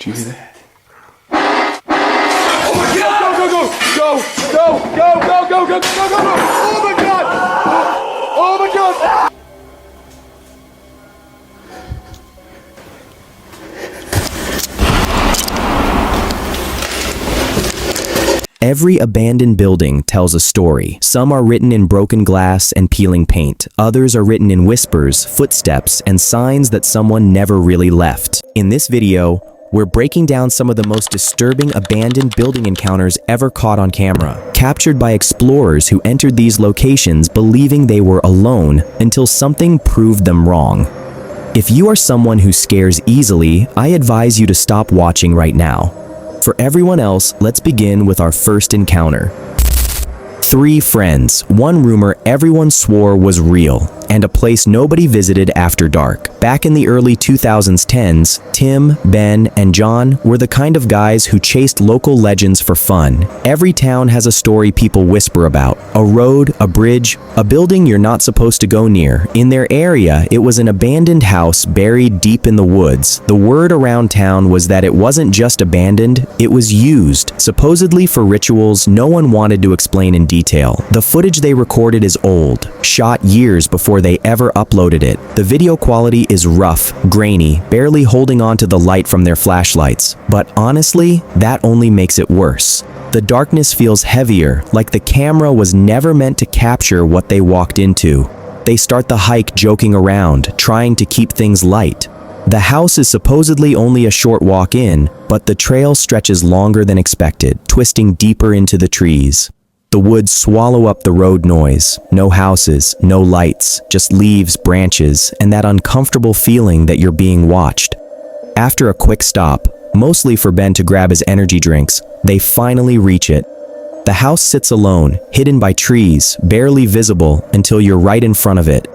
you hear that? Oh my God! Go! Oh my God! Oh my God! Every abandoned building tells a story. Some are written in broken glass and peeling paint. Others are written in whispers, footsteps, and signs that someone never really left. In this video, we're breaking down some of the most disturbing abandoned building encounters ever caught on camera, captured by explorers who entered these locations believing they were alone until something proved them wrong. If you are someone who scares easily, I advise you to stop watching right now. For everyone else, let's begin with our first encounter. 3 friends, one rumor everyone swore was real, and a place nobody visited after dark. Back in the early 2010s, Tim, Ben, and John were the kind of guys who chased local legends for fun. Every town has a story people whisper about. A road, a bridge, a building you're not supposed to go near. In their area, it was an abandoned house buried deep in the woods. The word around town was that it wasn't just abandoned, it was used, supposedly for rituals no one wanted to explain in detail. The footage they recorded is old, shot years before they ever uploaded it. The video quality is rough, grainy, barely holding on to the light from their flashlights. But honestly, that only makes it worse. The darkness feels heavier, like the camera was never meant to capture what they walked into. They start the hike joking around, trying to keep things light. The house is supposedly only a short walk in, but the trail stretches longer than expected, twisting deeper into the trees. The woods swallow up the road noise. No houses, no lights, just leaves, branches, and that uncomfortable feeling that you're being watched. After a quick stop, mostly for Ben to grab his energy drinks, they finally reach it. The house sits alone, hidden by trees, barely visible until you're right in front of it.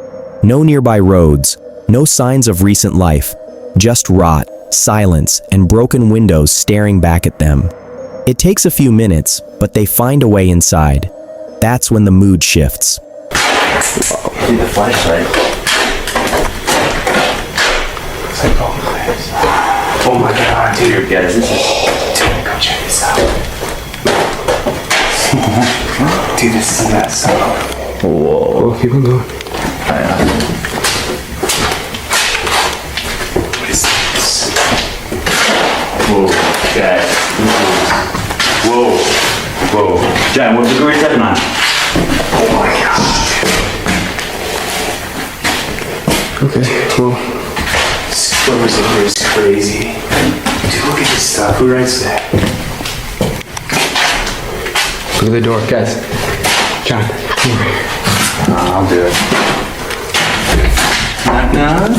No nearby roads, no signs of recent life, just rot, silence, and broken windows staring back at them. It takes a few minutes, but they find a way inside. That's when the mood shifts. See the flashlight. It's like, oh my God, dude, guys, this is... Dude, come check this out. Dude, this is nuts. Whoa. Keep on going. What is this? Whoa, guys. Whoa. John, what degree is that on? Oh my God. Okay, cool. Exposure in here is crazy. Dude, look at this stuff. Who writes that? Look at the door, guys. John, come here. I'll do it. Knock, knock.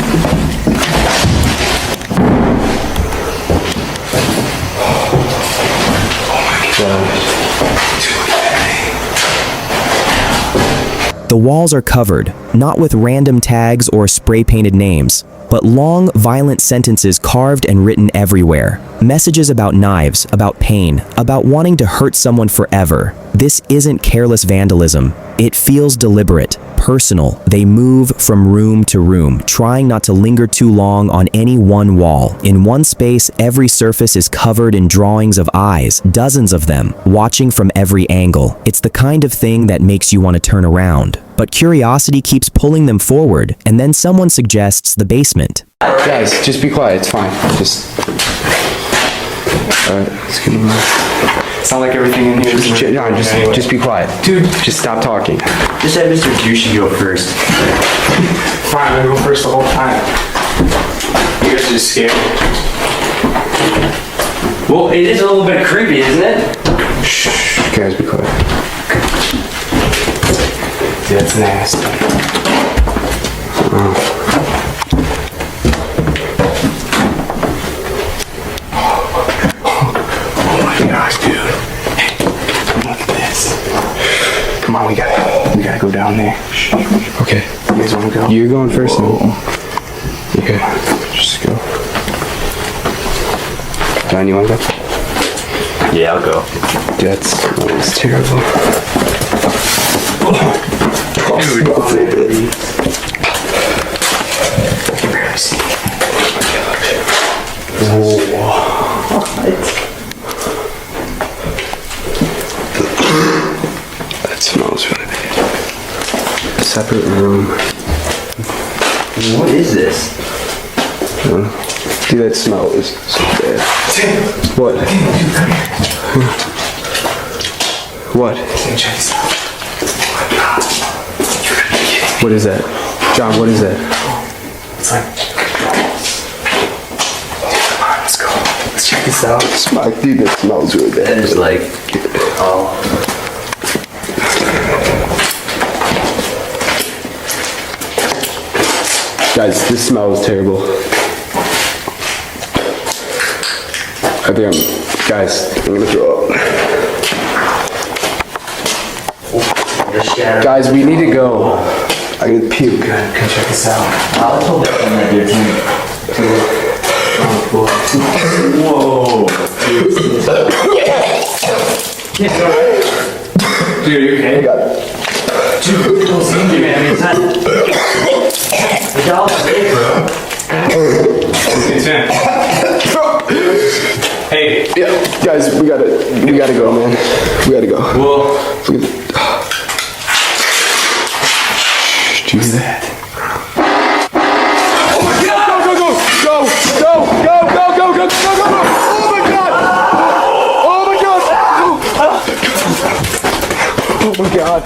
The walls are covered, not with random tags or spray-painted names, but long, violent sentences carved and written everywhere. Messages about knives, about pain, about wanting to hurt someone forever. This isn't careless vandalism. It feels deliberate, personal. They move from room to room, trying not to linger too long on any one wall. In one space, every surface is covered in drawings of eyes, dozens of them, watching from every angle. It's the kind of thing that makes you want to turn around. But curiosity keeps pulling them forward, and then someone suggests the basement. Guys, just be quiet, it's fine. Just... Alright, let's keep moving. Sound like everything in here is... John, just be quiet. Dude, just stop talking. Just have Mr. Juicy go first. Fine, I'm gonna go first the whole time. You guys are just scared. Well, it is a little bit creepy, isn't it? Shh, guys, be quiet. Dude, that's nasty. Oh my gosh, dude. Hey, look at this. Come on, we gotta go down there. Okay. You guys wanna go? You're going first. Okay, just go. John, you wanna go? Yeah, I'll go. That's terrible. Dude, I can barely see. Oh my gosh. Whoa. separate room. What is this? Dude, that smell is so bad. What? What? What is that? John, what is that? It's like... Come on, let's go. Let's check this out. Dude, that smells really bad. That is like... Oh. Guys, this smells terrible. I think guys, I'm gonna throw up. Guys, we need to go. I can puke. Come check this out. I'll hold that one right there too. Whoa. Dude, you okay? I got it. Dude, don't see me, man. It's not... The dog's big, bro. Hey. Yeah, guys, we gotta go, man. We gotta go. Well... Do you hear that? Oh my God! Go! Oh my God! Oh my God! Oh my God.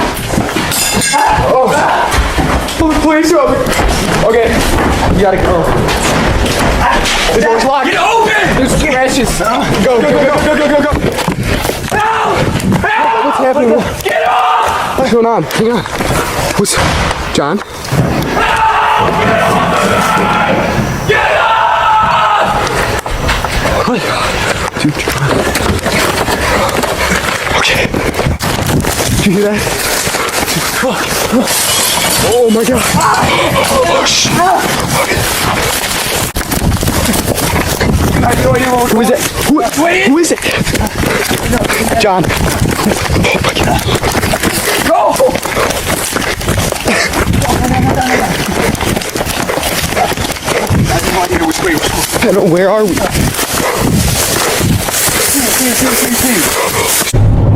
Oh, please help me. Okay, you gotta go. The door's locked. Get open! There's scratches. Go. What's happening? Get off! What's going on? Hang on. What's... John? Get off! What? Dude, John. Okay. Did you hear that? Fuck. Oh my God. Oh shit. I have no idea what Who is it? Who is it? John. Oh my God. Go! I don't know, where are we?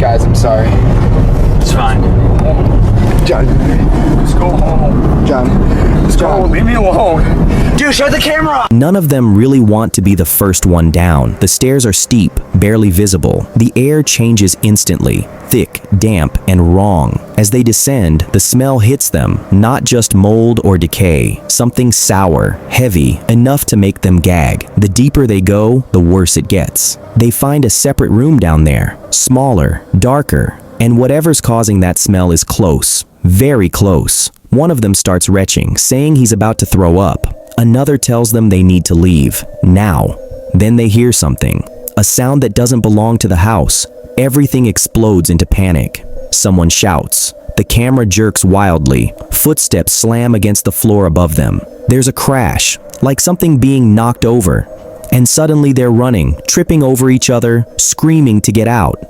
Guys, I'm sorry. It's fine. John. Just go home. John. Go, leave me alone. Dude, shut the camera off! None of them really want to be the first one down. The stairs are steep, barely visible. The air changes instantly, thick, damp, and wrong. As they descend, the smell hits them, not just mold or decay, something sour, heavy, enough to make them gag. The deeper they go, the worse it gets. They find a separate room down there, smaller, darker, and whatever's causing that smell is close, very close. One of them starts retching, saying he's about to throw up. Another tells them they need to leave, now. Then they hear something, a sound that doesn't belong to the house. Everything explodes into panic. Someone shouts. The camera jerks wildly. Footsteps slam against the floor above them. There's a crash, like something being knocked over. And suddenly they're running, tripping over each other, screaming to get out.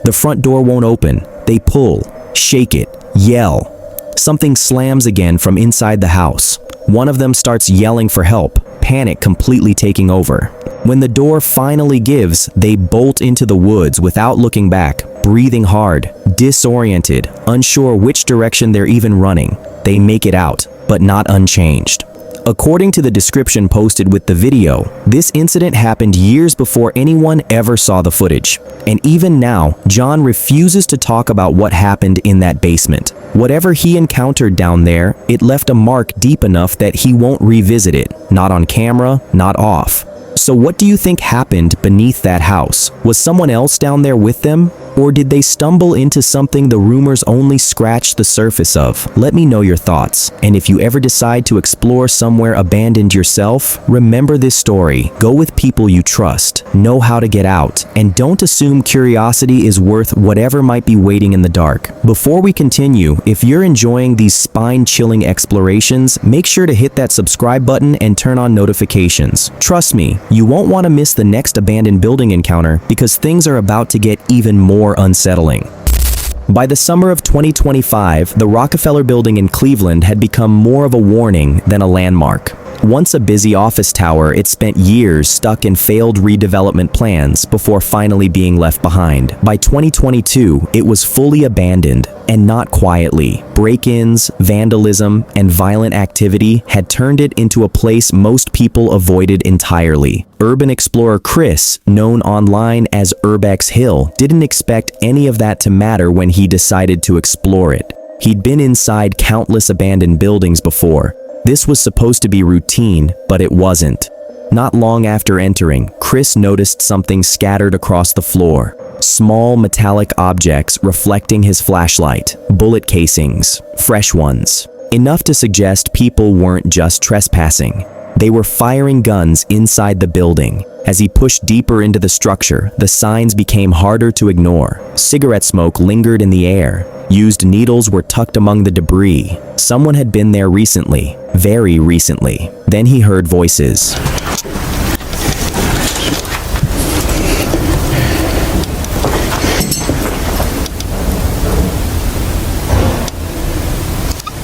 The front door won't open. They pull, shake it, yell. Something slams again from inside the house. One of them starts yelling for help, panic completely taking over. When the door finally gives, they bolt into the woods without looking back, breathing hard, disoriented, unsure which direction they're even running. They make it out, but not unchanged. According to the description posted with the video, this incident happened years before anyone ever saw the footage. And even now, John refuses to talk about what happened in that basement. Whatever he encountered down there, it left a mark deep enough that he won't revisit it, not on camera, not off. So what do you think happened beneath that house? Was someone else down there with them? Or did they stumble into something the rumors only scratched the surface of? Let me know your thoughts. And if you ever decide to explore somewhere abandoned yourself, remember this story. Go with people you trust, know how to get out, and don't assume curiosity is worth whatever might be waiting in the dark. Before we continue, if you're enjoying these spine-chilling explorations, make sure to hit that subscribe button and turn on notifications. Trust me, you won't want to miss the next abandoned building encounter because things are about to get even more unsettling. By the summer of 2025, the Rockefeller building in Cleveland had become more of a warning than a landmark. Once a busy office tower, it spent years stuck in failed redevelopment plans before finally being left behind. By 2022, it was fully abandoned, and not quietly. Break-ins, vandalism, and violent activity had turned it into a place most people avoided entirely. Urban explorer Chris, known online as Urbex Hill, didn't expect any of that to matter when he decided to explore it. He'd been inside countless abandoned buildings before. This was supposed to be routine, but it wasn't. Not long after entering, Chris noticed something scattered across the floor. Small metallic objects reflecting his flashlight, bullet casings, fresh ones. Enough to suggest people weren't just trespassing. They were firing guns inside the building. As he pushed deeper into the structure, the signs became harder to ignore. Cigarette smoke lingered in the air. Used needles were tucked among the debris. Someone had been there recently, very recently. Then he heard voices.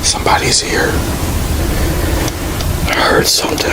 Somebody's here. I heard something.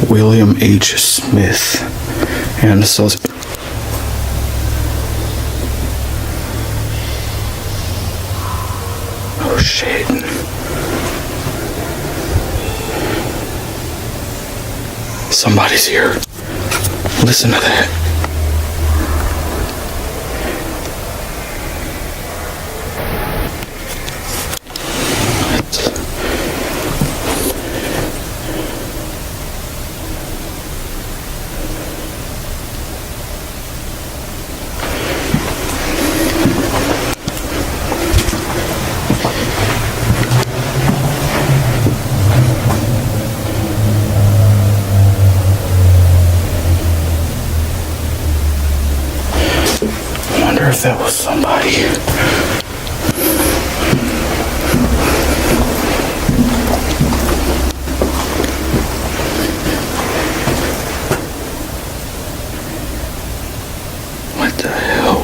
William H. Smith and Associates. Oh shit. Somebody's here. Listen to that. If that was somebody. What the hell?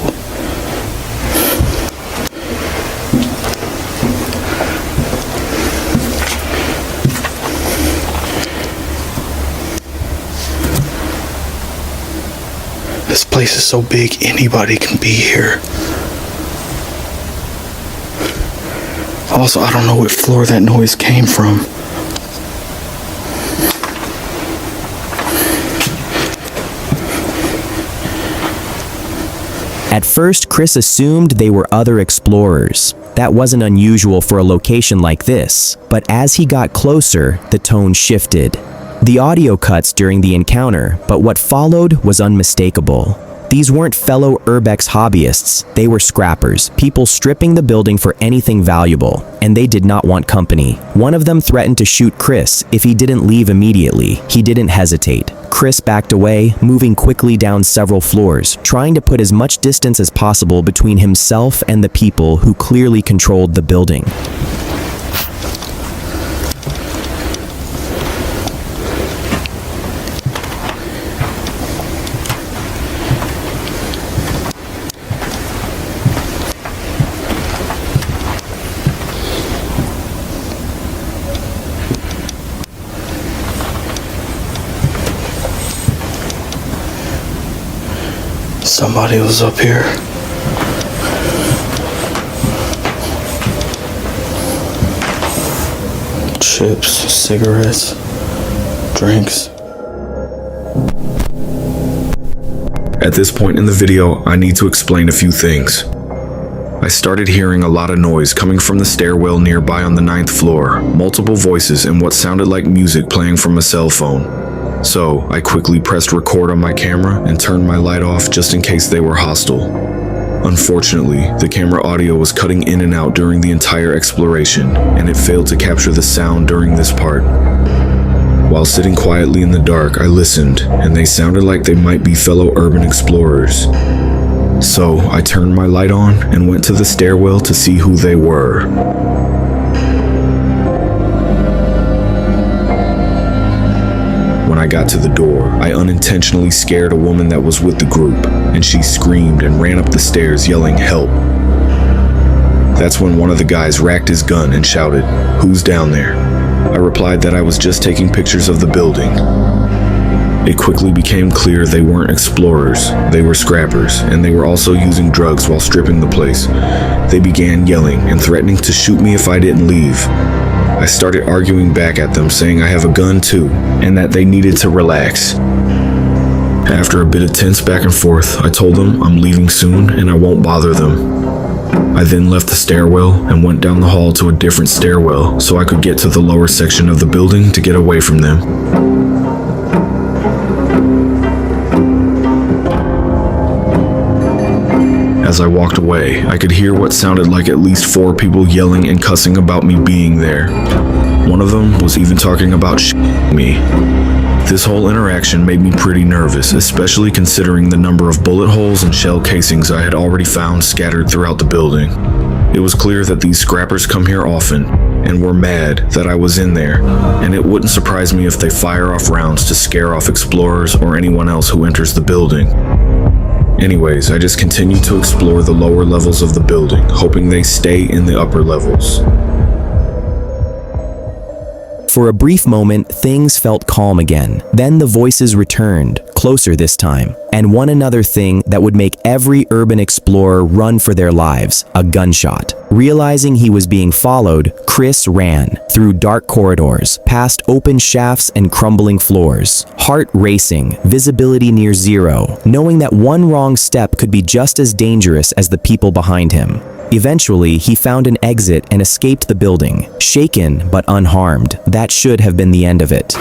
This place is so big, anybody can be here. Also, I don't know what floor that noise came from. At first, Chris assumed they were other explorers. That wasn't unusual for a location like this, but as he got closer, the tone shifted. The audio cuts during the encounter, but what followed was unmistakable. These weren't fellow Urbex hobbyists, they were scrappers, people stripping the building for anything valuable, and they did not want company. One of them threatened to shoot Chris if he didn't leave immediately. He didn't hesitate. Chris backed away, moving quickly down several floors, trying to put as much distance as possible between himself and the people who clearly controlled the building. Somebody was up here. Chips, cigarettes, drinks. At this point in the video, I need to explain a few things. I started hearing a lot of noise coming from the stairwell nearby on the 9th floor, multiple voices and what sounded like music playing from a cell phone. So I quickly pressed record on my camera and turned my light off just in case they were hostile. Unfortunately, the camera audio was cutting in and out during the entire exploration, and it failed to capture the sound during this part. While sitting quietly in the dark, I listened, and they sounded like they might be fellow urban explorers. So I turned my light on and went to the stairwell to see who they were. When I got to the door, I unintentionally scared a woman that was with the group, and she screamed and ran up the stairs yelling help. That's when one of the guys racked his gun and shouted, "Who's down there?" I replied that I was just taking pictures of the building. It quickly became clear they weren't explorers, they were scrappers, and they were also using drugs while stripping the place. They began yelling and threatening to shoot me if I didn't leave. I started arguing back at them, saying I have a gun too, and that they needed to relax. After a bit of tense back and forth, I told them I'm leaving soon and I won't bother them. I then left the stairwell and went down the hall to a different stairwell so I could get to the lower section of the building to get away from them. As I walked away, I could hear what sounded like at least 4 people yelling and cussing about me being there. One of them was even talking about me. This whole interaction made me pretty nervous, especially considering the number of bullet holes and shell casings I had already found scattered throughout the building. It was clear that these scrappers come here often, and were mad that I was in there, and it wouldn't surprise me if they fire off rounds to scare off explorers or anyone else who enters the building. Anyways, I just continued to explore the lower levels of the building, hoping they stay in the upper levels. For a brief moment, things felt calm again. Then the voices returned, closer this time, and one another thing that would make every urban explorer run for their lives: a gunshot. Realizing he was being followed, Chris ran through dark corridors, past open shafts and crumbling floors, heart racing, visibility near zero, knowing that one wrong step could be just as dangerous as the people behind him. Eventually, he found an exit and escaped the building, shaken but unharmed. That should have been the end of it.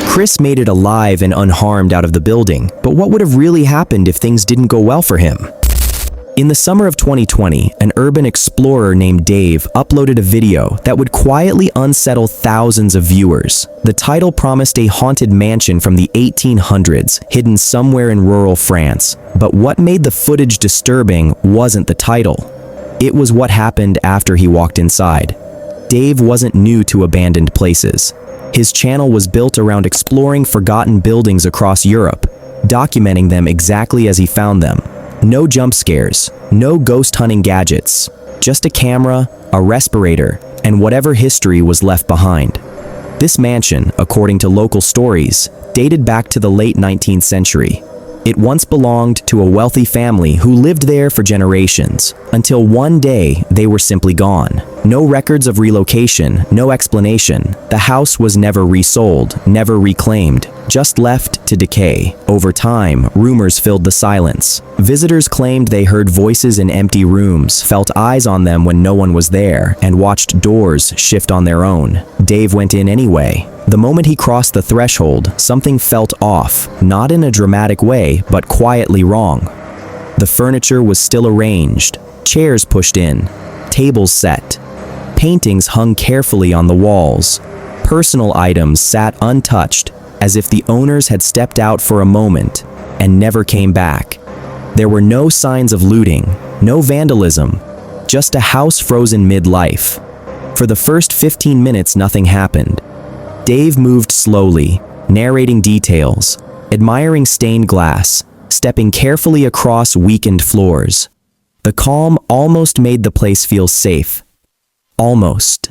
Chris made it alive and unharmed out of the building, but what would have really happened if things didn't go well for him? In the summer of 2020, an urban explorer named Dave uploaded a video that would quietly unsettle thousands of viewers. The title promised a haunted mansion from the 1800s, hidden somewhere in rural France. But what made the footage disturbing wasn't the title. It was what happened after he walked inside. Dave wasn't new to abandoned places. His channel was built around exploring forgotten buildings across Europe, documenting them exactly as he found them. No jump scares, no ghost hunting gadgets, just a camera, a respirator, and whatever history was left behind. This mansion, according to local stories, dated back to the late 19th century. It once belonged to a wealthy family who lived there for generations, until one day they were simply gone. No records of relocation, no explanation. The house was never resold, never reclaimed, just left to decay. Over time, rumors filled the silence. Visitors claimed they heard voices in empty rooms, felt eyes on them when no one was there, and watched doors shift on their own. Dave went in anyway. The moment he crossed the threshold, something felt off, not in a dramatic way, but quietly wrong. The furniture was still arranged, chairs pushed in, tables set. Paintings hung carefully on the walls. Personal items sat untouched, as if the owners had stepped out for a moment and never came back. There were no signs of looting, no vandalism, just a house frozen mid-life. For the first 15 minutes, nothing happened. Dave moved slowly, narrating details, admiring stained glass, stepping carefully across weakened floors. The calm almost made the place feel safe. Almost.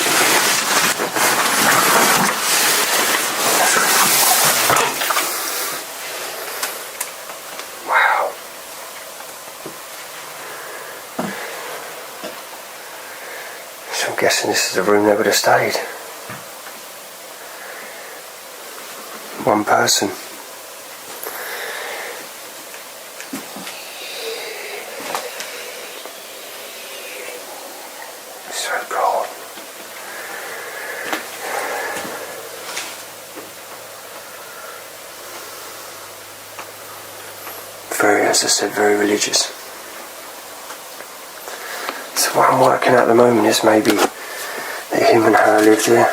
Wow. So I'm guessing this is the room they would have stayed. One person. So cold. Very, as I said, very religious. So what I'm working at the moment is maybe that him and her lived here.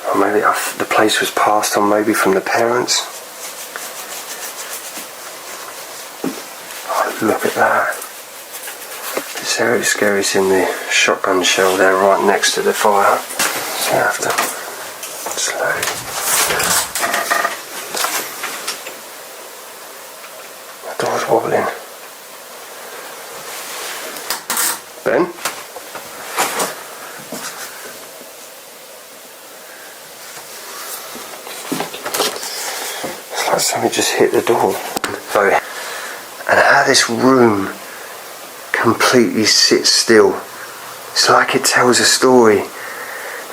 Or maybe the place was passed on maybe from the parents. Oh, look at that. It's very scary seeing the shotgun shell there right next to the fire. So you have to slowly. The door's wobbling. Ben? It's like somebody just hit the door. And how this room completely sits still. It's like it tells a story.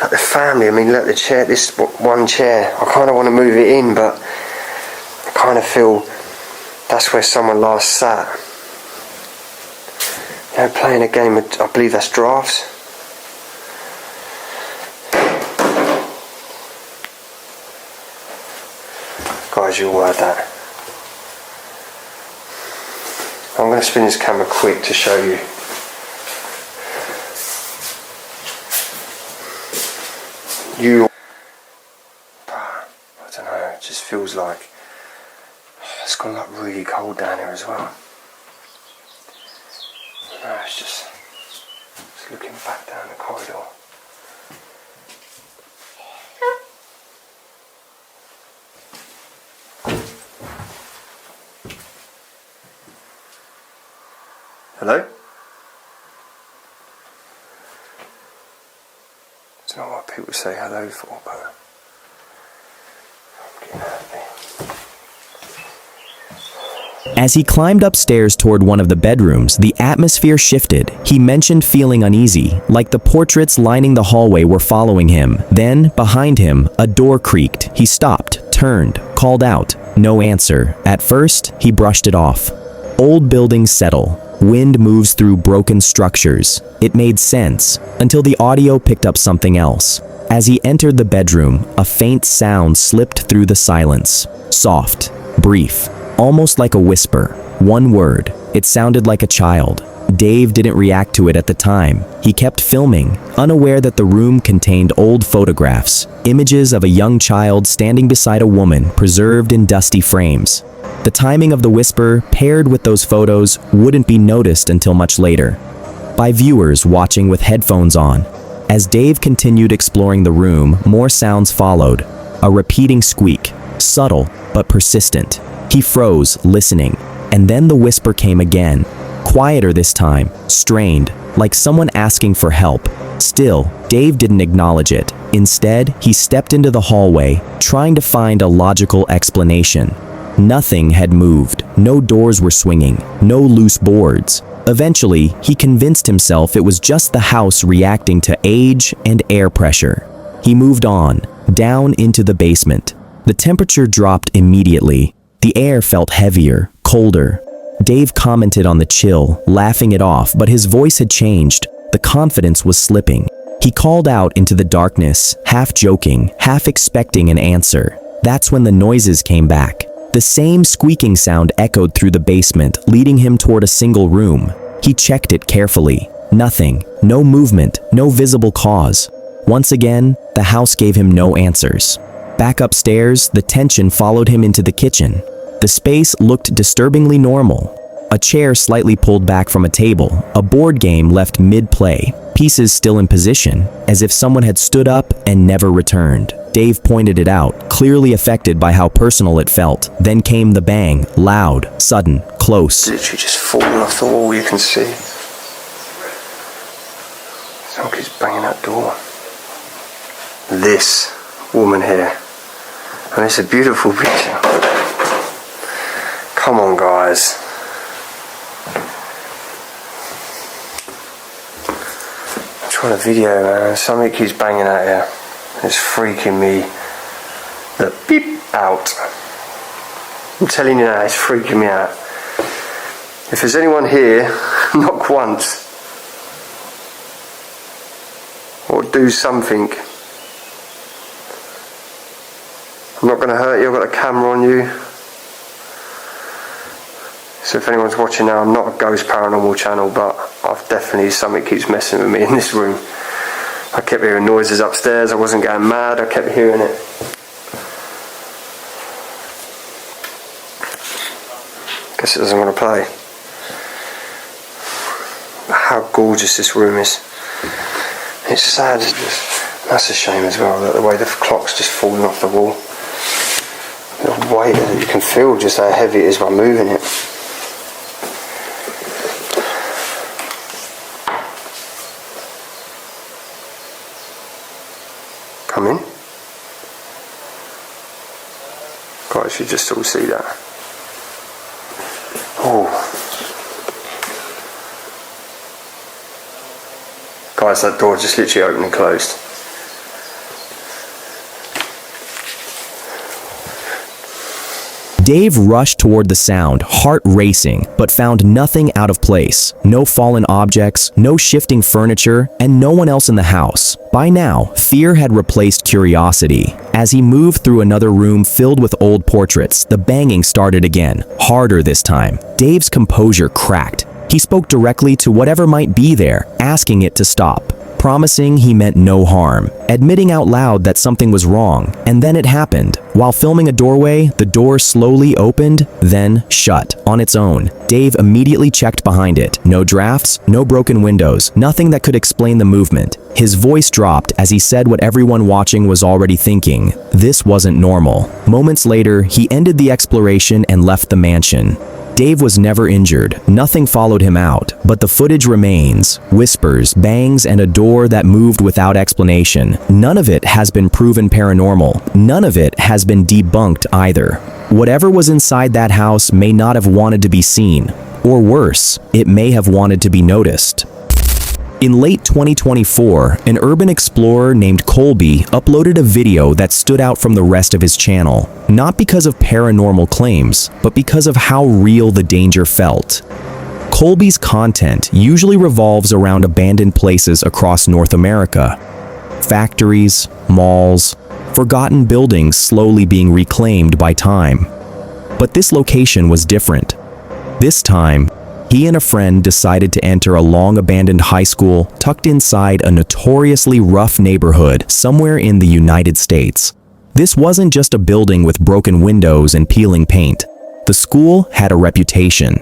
Like the family, I mean, look, the chair, this one chair, I kind of want to move it in, but I kind of feel that's where someone last sat. You know, playing a game of, I believe that's drafts. Guys, you'll word that. I'm going to spin this camera quick to show you. I don't know, it just feels like it's gone like really cold down here as well. No, it's just looking back down the corridor. Hello? It's not what people say hello for, but I'm getting happy. As he climbed upstairs toward one of the bedrooms, the atmosphere shifted. He mentioned feeling uneasy, like the portraits lining the hallway were following him. Then, behind him, a door creaked. He stopped, turned, called out. No answer. At first, he brushed it off. Old buildings settle. Wind moves through broken structures. It made sense, until the audio picked up something else. As he entered the bedroom, a faint sound slipped through the silence. Soft, brief, almost like a whisper. One word. It sounded like a child. Dave didn't react to it at the time. He kept filming, unaware that the room contained old photographs, images of a young child standing beside a woman preserved in dusty frames. The timing of the whisper, paired with those photos, wouldn't be noticed until much later, by viewers watching with headphones on. As Dave continued exploring the room, more sounds followed. A repeating squeak, subtle but persistent. He froze, listening, and then the whisper came again. Quieter this time, strained, like someone asking for help. Still, Dave didn't acknowledge it. Instead, he stepped into the hallway, trying to find a logical explanation. Nothing had moved. No doors were swinging. No loose boards. Eventually, he convinced himself it was just the house reacting to age and air pressure. He moved on, down into the basement. The temperature dropped immediately. The air felt heavier, colder. Dave commented on the chill, laughing it off, but his voice had changed. The confidence was slipping. He called out into the darkness, half joking, half expecting an answer. That's when the noises came back. The same squeaking sound echoed through the basement, leading him toward a single room. He checked it carefully. Nothing. No movement. No visible cause. Once again, the house gave him no answers. Back upstairs, the tension followed him into the kitchen. The space looked disturbingly normal. A chair slightly pulled back from a table, a board game left mid-play, pieces still in position, as if someone had stood up and never returned. Dave pointed it out, clearly affected by how personal it felt. Then came the bang, loud, sudden, close. Literally just falling off the wall, you can see. Someone keeps banging that door. This woman here. And it's a beautiful picture. Come on, guys. I'm trying to video, man. Something keeps banging out here. It's freaking me the beep out. I'm telling you now, it's freaking me out. If there's anyone here, knock once. Or do something. I'm not going to hurt you, I've got a camera on you. So if anyone's watching now, I'm not a ghost paranormal channel, but I've definitely, something keeps messing with me in this room. I kept hearing noises upstairs, I wasn't going mad, I kept hearing it. Guess it doesn't want to play. How gorgeous this room is. It's sad, that's a shame as well, that the way the clock's just falling off the wall. The weight that you can feel just how heavy it is by moving it. Come in. Guys, you just all see that. Oh. Guys, that door just literally opened and closed. Dave rushed toward the sound, heart racing, but found nothing out of place. No fallen objects, no shifting furniture, and no one else in the house. By now, fear had replaced curiosity. As he moved through another room filled with old portraits, the banging started again, harder this time. Dave's composure cracked. He spoke directly to whatever might be there, asking it to stop. Promising he meant no harm, admitting out loud that something was wrong, and then it happened. While filming a doorway, the door slowly opened, then shut, on its own. Dave immediately checked behind it. No drafts, no broken windows, nothing that could explain the movement. His voice dropped as he said what everyone watching was already thinking. This wasn't normal. Moments later, he ended the exploration and left the mansion. Dave was never injured, nothing followed him out, but the footage remains. Whispers, bangs, and a door that moved without explanation. None of it has been proven paranormal. None of it has been debunked either. Whatever was inside that house may not have wanted to be seen. Or worse, it may have wanted to be noticed. In late 2024, an urban explorer named Colby uploaded a video that stood out from the rest of his channel, not because of paranormal claims, but because of how real the danger felt. Colby's content usually revolves around abandoned places across North America. Factories, malls, forgotten buildings slowly being reclaimed by time. But this location was different. This time, he and a friend decided to enter a long-abandoned high school tucked inside a notoriously rough neighborhood somewhere in the United States. This wasn't just a building with broken windows and peeling paint. The school had a reputation.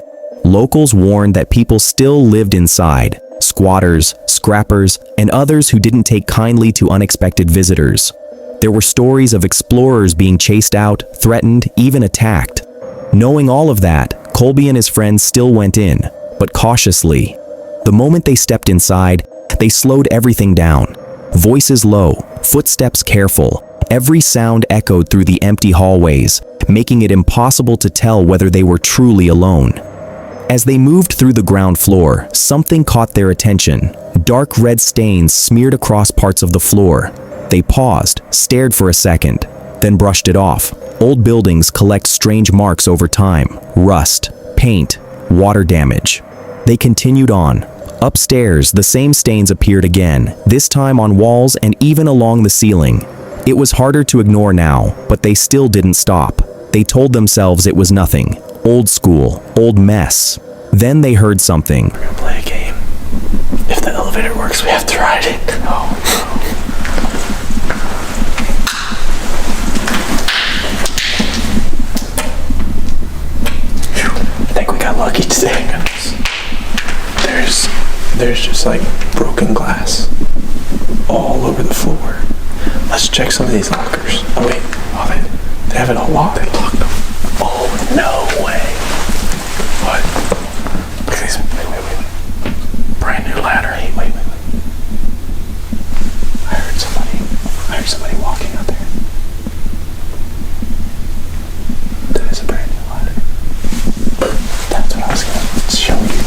Locals warned that people still lived inside, squatters, scrappers, and others who didn't take kindly to unexpected visitors. There were stories of explorers being chased out, threatened, even attacked. Knowing all of that, Colby and his friends still went in, but cautiously. The moment they stepped inside, they slowed everything down. Voices low, footsteps careful. Every sound echoed through the empty hallways, making it impossible to tell whether they were truly alone. As they moved through the ground floor, something caught their attention. Dark red stains smeared across parts of the floor. They paused, stared for a second, then brushed it off. Old buildings collect strange marks over time: rust, paint, water damage. They continued on. Upstairs, the same stains appeared again, this time on walls and even along the ceiling. It was harder to ignore now, but they still didn't stop. They told themselves it was nothing. Old school, old mess. Then they heard something. We're gonna play a game. If the elevator works, we have to ride it. Oh. I think we got lucky today. There's just like broken glass all over the floor. Let's check some of these lockers. Oh wait, they have it all locked. They locked them. Oh no way. What? Look at these. Wait. Brand new ladder. Hey, wait. I heard somebody walking out there. That is a brand new ladder. That's what I was gonna show you.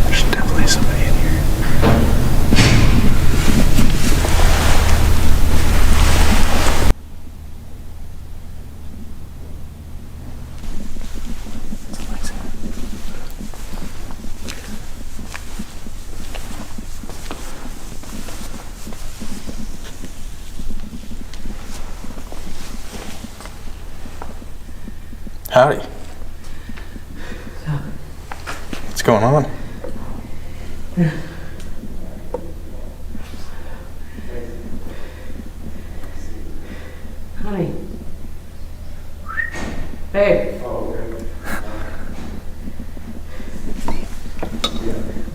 There's definitely somebody in here. Howdy. What's going on? Honey. Babe.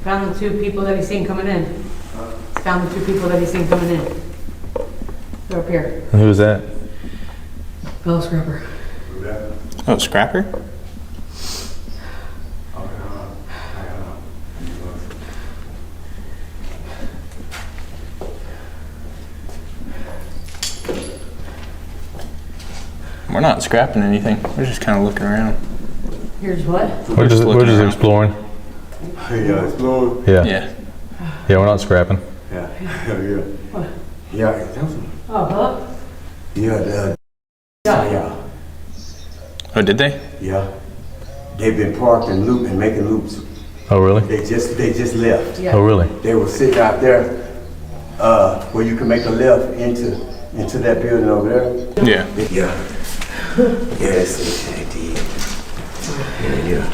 Found the two people that he's seen coming in. Found the two people that he's seen coming in. They're up here. Who was that? Fellow scrapper. Oh, Scrapper? We're not scrapping anything. We're just kind of looking around. Here's what? We're just looking around. Exploring. Yeah, explode. Yeah. Yeah. Yeah, we're not scrapping. Yeah. What? Yeah, tell me. Oh, hello? Yeah, yeah. Oh, did they? Yeah. They've been parked and making loops. Oh, really? They just left. Yeah. Oh, really? They were sitting out there where you can make a left into that building over there. Yeah. Yeah. Yes, they did. Yeah.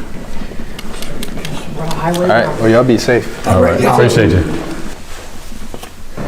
Highway. All right. Well, y'all be safe. All right. Appreciate you.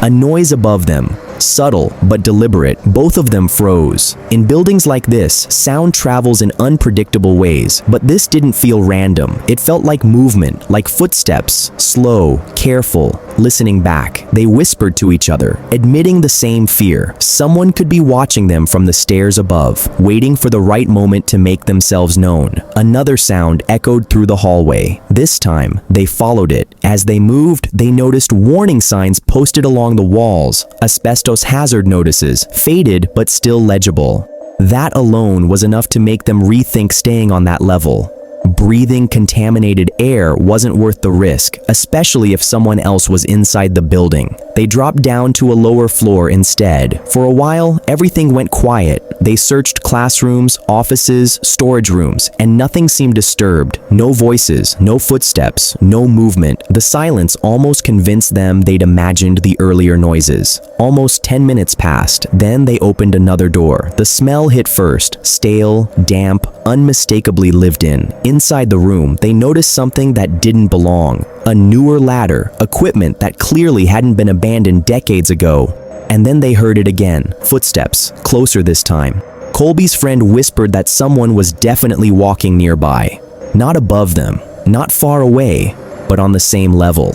A noise above them. Subtle but deliberate, both of them froze. In buildings like this, sound travels in unpredictable ways, but this didn't feel random. It felt like movement, like footsteps, slow, careful. Listening back, they whispered to each other, admitting the same fear. Someone could be watching them from the stairs above, waiting for the right moment to make themselves known. Another sound echoed through the hallway. This time, they followed it. As they moved, they noticed warning signs posted along the walls, asbestos hazard notices, faded but still legible. That alone was enough to make them rethink staying on that level. Breathing contaminated air wasn't worth the risk, especially if someone else was inside the building. They dropped down to a lower floor instead. For a while, everything went quiet. They searched classrooms, offices, storage rooms, and nothing seemed disturbed. No voices, no footsteps, no movement. The silence almost convinced them they'd imagined the earlier noises. Almost 10 minutes passed, then they opened another door. The smell hit first, stale, damp, unmistakably lived in. Inside the room, they noticed something that didn't belong. A newer ladder, equipment that clearly hadn't been abandoned decades ago. And then they heard it again, footsteps, closer this time. Colby's friend whispered that someone was definitely walking nearby. Not above them, not far away, but on the same level.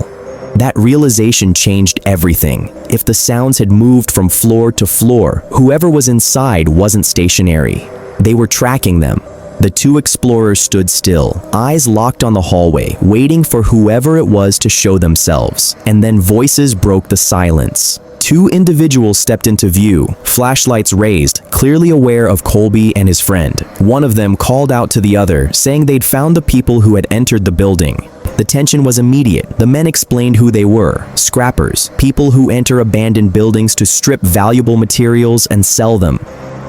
That realization changed everything. If the sounds had moved from floor to floor, whoever was inside wasn't stationary. They were tracking them. The two explorers stood still, eyes locked on the hallway, waiting for whoever it was to show themselves. And then voices broke the silence. Two individuals stepped into view, flashlights raised, clearly aware of Colby and his friend. One of them called out to the other, saying they'd found the people who had entered the building. The tension was immediate. The men explained who they were: scrappers, people who enter abandoned buildings to strip valuable materials and sell them.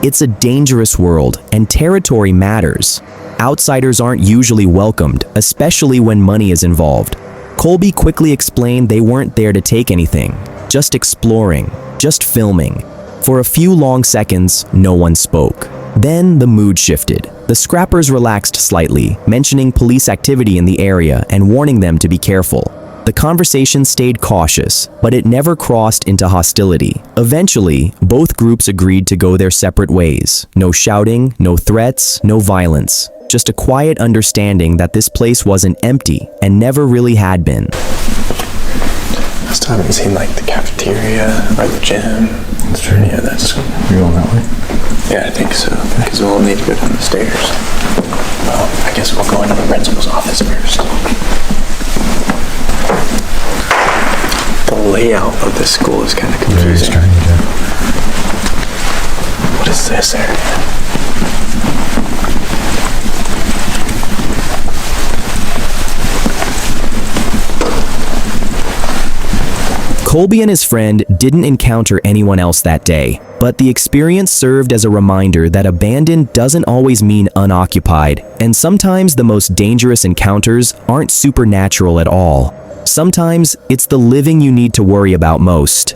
It's a dangerous world, and territory matters. Outsiders aren't usually welcomed, especially when money is involved. Colby quickly explained they weren't there to take anything, just exploring, just filming. For a few long seconds, no one spoke. Then the mood shifted. The scrappers relaxed slightly, mentioning police activity in the area and warning them to be careful. The conversation stayed cautious, but it never crossed into hostility. Eventually, both groups agreed to go their separate ways. No shouting, no threats, no violence. Just a quiet understanding that this place wasn't empty and never really had been. I still haven't seen like the cafeteria or the gym. That's true. Yeah, that's. You're going that way? Yeah, I think so. Because we'll need to go down the stairs. Well, I guess we'll go into the principal's office first. The layout of this school is kind of confusing. Very strange, yeah. What is this area? Colby and his friend didn't encounter anyone else that day, but the experience served as a reminder that abandoned doesn't always mean unoccupied, and sometimes the most dangerous encounters aren't supernatural at all. Sometimes it's the living you need to worry about most.